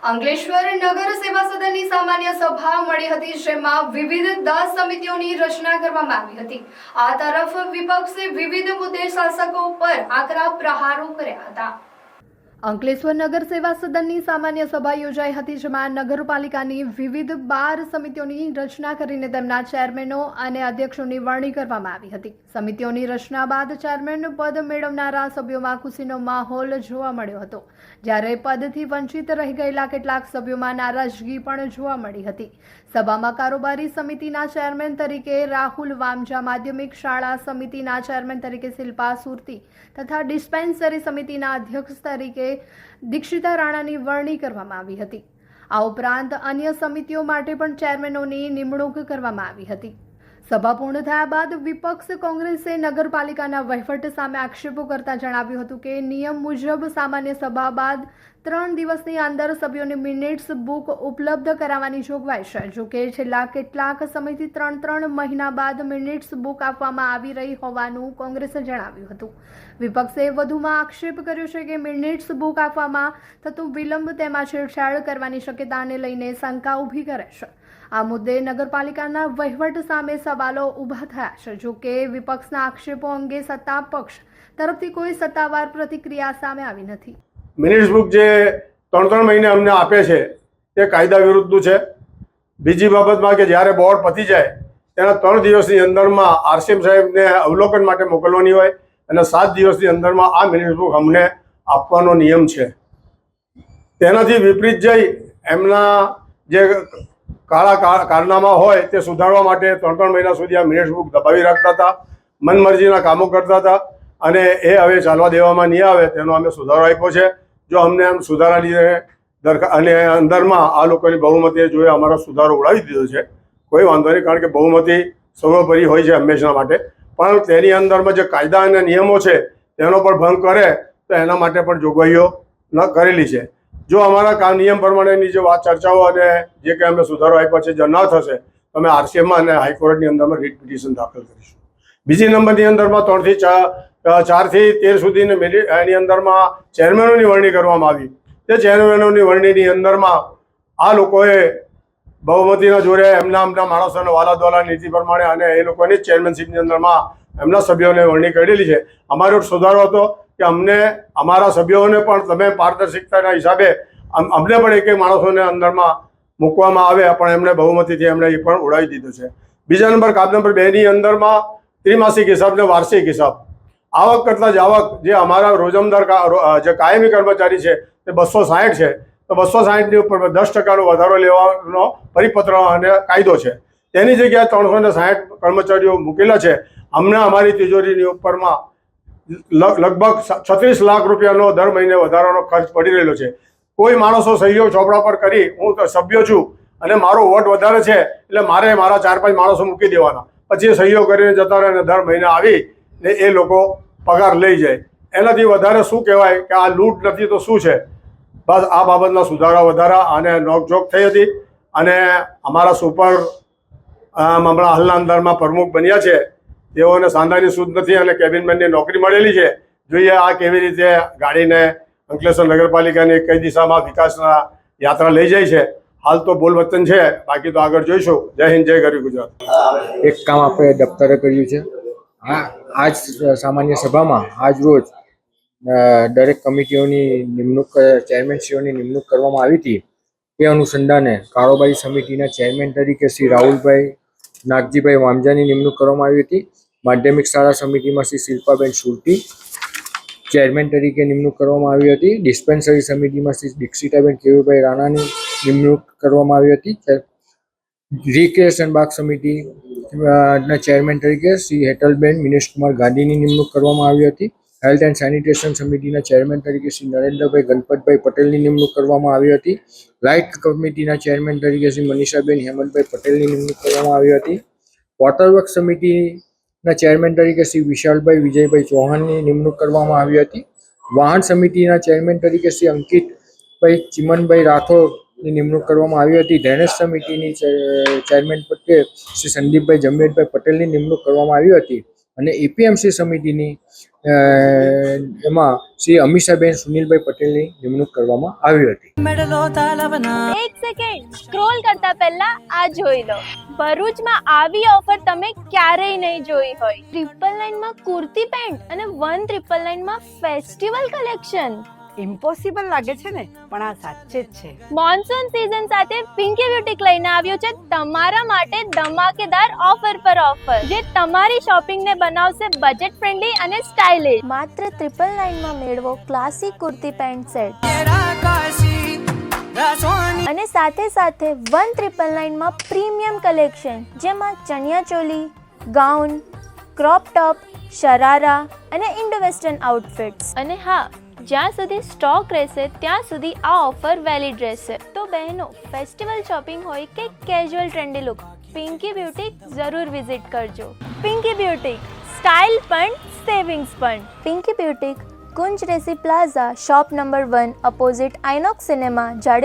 અંકલેશ્વર નગર સેવા સદનની સામાન્ય સભા મળી હતી, જેમાં વિવિધ 10 સમિતિઓની રચના કરવામાં આવી હતી। આ તરફ વિપક્ષે વિવિધ મુદ્દે શાસકો પર આકરા પ્રહારો કર્યા હતા। અંકલેશ્વર નગર સેવા સદનની સામાન્ય સભા યોજાઈ હતી, જેમાં નગરપાલિકાની વિવિધ 12 સમિતિઓની રચના કરીને તેમના ચેરમેનો અને અધ્યક્ષોની વરણી કરવામાં આવી હતી। સમિતિઓની રચના બાદ ચેરમેન પદ મેળવનારા સભ્યોમાં ખુશીનો માહોલ જોવા મળ્યો હતો, જ્યારે પદથી વંચિત રહી ગયેલા કેટલાક સભ્યોમાં નારાજગી પણ જોવા મળી હતી। સભામાં કારોબારી સમિતિના ચેરમેન તરીકે રાહુલ વામજા, માધ્યમિક શાળા સમિતિના ચેરમેન તરીકે શિલ્પા સુરતી તથા ડિસ્પેન્સરી સમિતિના અધ્યક્ષ તરીકે દીક્ષિતા રાણાની વરણી કરવામાં આવી હતી। આ ઉપરાંત અન્ય સમિતિઓ માટે પણ ચેરમેનોની નિમણૂક કરવામાં આવી હતી। સભા પૂર્ણ થયા બાદ વિપક્ષ કોંગ્રેસે નગરપાલિકાના વહીવટ સામે આક્ષેપો કરતા જણાવ્યું હતું કે નિયમ મુજબ સામાન્ય સભા બાદ 3 દિવસની અંદર સભ્યોને મિનિટ્સ બુક ઉપલબ્ધ કરાવવાની જોગવાઈ છે। જો કે છેલ્લા કેટલાક સમયથી 3 મહિના બાદ મિનિટ્સ બુક આપવામાં આવી રહી હોવાનું કોંગ્રેસે જણાવ્યું હતું। વિપક્ષે વધુમાં આક્ષેપ કર્યો છે કે મિનિટ્સ બુક આપવામાં થતું વિલંબ તેમાં છેડછાડ કરવાની શક્યતાને લઈને શંકા ઊભી કરે છે। આ મુદ્દે નગરપાલિકાના વહીવટ સામે સવાલો ઊભા થયા છે। જો કે વિપક્ષના આક્ષેપો અંગે સત્તા પક્ષ તરફથી કોઈ સત્તાવાર પ્રતિક્રિયા સામે આવી નથી। મિનિટ્સ બુક જે 3 મહિને અમને આપે છે તે કાયદા વિરુદ્ધનું છે। બીજી બાબતમાં કે જ્યારે બોર્ડ પતી જાય તેના 3 દિવસની અંદરમાં આરસીએમ સાહેબને અવલોકન માટે મોકલવાની હોય અને 7 દિવસની અંદરમાં આ મિનિટ્સ બુક અમને આપવાનો નિયમ છે। તેનાથી વિપરીત જઈ એમના જે કાળા કારનામા હોય તે સુધારવા માટે 3 મહિના સુધી આ મિનિટ્સ બુક દબાવી રાખતા હતા, મનમરજીના કામો કરતા હતા અને એ હવે ચાલવા દેવામાં નહીં આવે તેનો અમે સુધારો આપ્યો છે। જો અમને એમ સુધારાની અને અંદરમાં આ લોકોની બહુમતીએ જોઈએ અમારો સુધારો ઉડાવી દીધો છે, કોઈ વાંધો નહીં, કારણ કે બહુમતી સર્વોપરી હોય છે હંમેશા માટે, પણ તેની અંદરમાં જે કાયદા અને નિયમો છે તેનો પણ ભંગ કરે તો એના માટે પણ જોગવાઈઓ ન કરેલી છે। જો અમારા નિયમ પ્રમાણેની જે વાત ચર્ચાઓ અને જે કંઈ અમે સુધારો આપ્યા છે જો ન થશે તો અમે આરસીએમમાં અને હાઈકોર્ટની અંદરમાં રીટ પિટિશન દાખલ કરીશું। બીજી નંબરની અંદરમાં 3 થી 4 થી 13 સુધીની એની અંદરમાં ચેરમેનોની વરણી કરવામાં આવી। તે ચેરમેનોની વરણીની અંદરમાં આ લોકોએ બહુમતીના જોડે એમના માણસોને વાલાદવાલા નીતિ પ્રમાણે અને એ લોકોની જ ચેરમેનશીપની અંદરમાં એમના સભ્યોને વરણી કરેલી છે। અમારો સુધારો હતો કે અમને અમારા સભ્યોને પણ તમે પારદર્શિકતાના હિસાબે અમને પણ એક માણસોને અંદરમાં મૂકવામાં આવે, પણ એમણે બહુમતીથી એમણે એ પણ ઉડાવી દીધું છે। બીજા નંબર કામ નંબર 2ની અંદરમાં ત્રિમાસિક હિસાબ ને વાર્ષિક હિસાબ, આવક કરતાં જાવક જે અમારા રોજમદાર જે કાયમી કર્મચારી છે તે 260 છે, તો 260ની ઉપર 10% વધારો લેવાનો પરિપત્ર અને કાયદો છે। તેની જગ્યાએ 360 કર્મચારીઓ મૂકેલા છે। હમણાં અમારી તિજોરીની ઉપરમાં લગભગ 36 લાખ રૂપિયાનો દર મહિને વધારાનો ખર્ચ પડી રહેલો છે। કોઈ માણસો સહીઓ ચોપડા પર કરી, હું તો સભ્ય છું અને મારો વોટ વધારે છે એટલે મારે મારા 4-5 માણસો મૂકી દેવાના, પછી સહીઓ કરીને જતા રહે અને દર મહિને આવી ને એ લોકો પગાર લઈ જાય। એનાથી વધારે શું કહેવાય કે આ લૂંટ નથી તો શું છે? બસ આ બાબતના સુધારા વધારા અને નોકઝોક થઈ હતી અને અમારા સુપર હમણાં હાલના અંદરમાં પ્રમુખ બન્યા છે, તેઓને સાંધાની સૂઝ નથી અને કેબિનમેનની નોકરી મળેલી છે। જોઈએ આ કેવી રીતે ગાડીને અંકલેશ્વર નગરપાલિકાની કઈ દિશામાં વિકાસના યાત્રા લઈ જાય છે। હાલ તો બોલ વતન છે, બાકી તો આગળ જોઈશું। જય હિન્દ, જય ગરવી ગુજરાત। એક કામ આપણે દફતરે કર્યું છે। આજ સામાન્ય સભામાં આજ રોજ દરેક કમિટીઓની નિમણૂક, ચેરમેનશ્રીઓની નિમણૂક કરવામાં આવી હતી। એ અનુસંધાને કારોબારી સમિતિના ચેરમેન તરીકે શ્રી રાહુલભાઈ નાગજીભાઈ વામજાની નિમણૂક કરવામાં આવી હતી। માધ્યમિક શાળા સમિતિમાં શ્રી શિલ્પાબેન સુરતી ચેરમેન તરીકે નિમણૂક કરવામાં આવી હતી। ડિસ્પેન્સરી સમિતિમાં શ્રી દીક્ષિતાબેન કેવુભાઈ રાણાની નિમણૂક કરવામાં આવી હતી। રિક્રિએશન બાગ સમિતિ ના ચેરમેન તરીકે શ્રી હેટલબેન મિનેશકુમાર ગાંધીની નિમણૂક કરવામાં આવી હતી। હેલ્થ એન્ડ સેનિટેશન સમિતિના ચેરમેન તરીકે શ્રી નરેન્દ્રભાઈ ગણપતભાઈ પટેલની નિમણૂક કરવામાં આવી હતી। લાઇટ કમિટીના ચેરમેન તરીકે શ્રી મનીષાબેન હેમંતભાઈ પટેલની નિમણૂક કરવામાં આવી હતી। વોટરવર્ક સમિતિના ચેરમેન તરીકે શ્રી વિશાલભાઈ વિજયભાઈ ચૌહાણની નિમણૂક કરવામાં આવી હતી। વાહન સમિતિના ચેરમેન તરીકે શ્રી અંકિતભાઈ ચિમનભાઈ રાઠોડની નિમણૂક કરવામાં આવી હતી। ડ્રેનેજ સમિતિની ચેરમેન તરીકે શ્રી સંદીપભાઈ જમવેદભાઈ પટેલની નિમણૂક કરવામાં આવી હતી। અને એપીએમસી સમિતિની એમાં શ્રી અમીષાબેન સુનિલભાઈ પટેલની નિમણૂક કરવામાં આવી હતી. એક સેકન્ડ સ્ક્રોલ કરતા પહેલા આ જોઈ લો. ભરૂચમાં આવી ઓફર તમે ક્યારેય નહીં જોઈ હોય. 999 માં કુર્તી પેન્ટ અને 1999 માં ફેસ્ટિવલ કલેક્શન. ઇમ્પોસિબલ લાગે છે ને, પણ આ સાચે જ છે. મોન્સૂન સીઝન સાથે પિંકી બ્યુટીક લઈને આવ્યું છે તમારા માટે ધમાકેદાર ઓફર પર ઓફર, જે તમારી શોપિંગ ને બનાવશે બજેટ ફ્રેન્ડલી અને સ્ટાઇલિશ. માત્ર 999 માં મેળવો ક્લાસિક કુર્તી પેન્ટ સેટ અને સાથે સાથે 1999 માં પ્રીમિયમ કલેક્શન, જેમાં chaniya choli, gown, crop top, sharara અને ઇન્ડો વેસ્ટર્ન આઉટફિટ્સ. અને હા, જ્યાં સુધી સ્ટોક રહેશે ત્યાં સુધી આ ઓફર વેલિડ રહેશે. તો બહેનો, ફેસ્ટિવલ શોપિંગ હોય કે casual trendy look, Pinky boutique જરૂર વિઝિટ કરજો. પિંકી બ્યુટીક, સ્ટાઇલ પણ સેવિંગ્સ પણ. પિંકી બ્યુટીક, કુંજ રેસી plaza, shop number 1, opposite INOX cinema, Jadeja.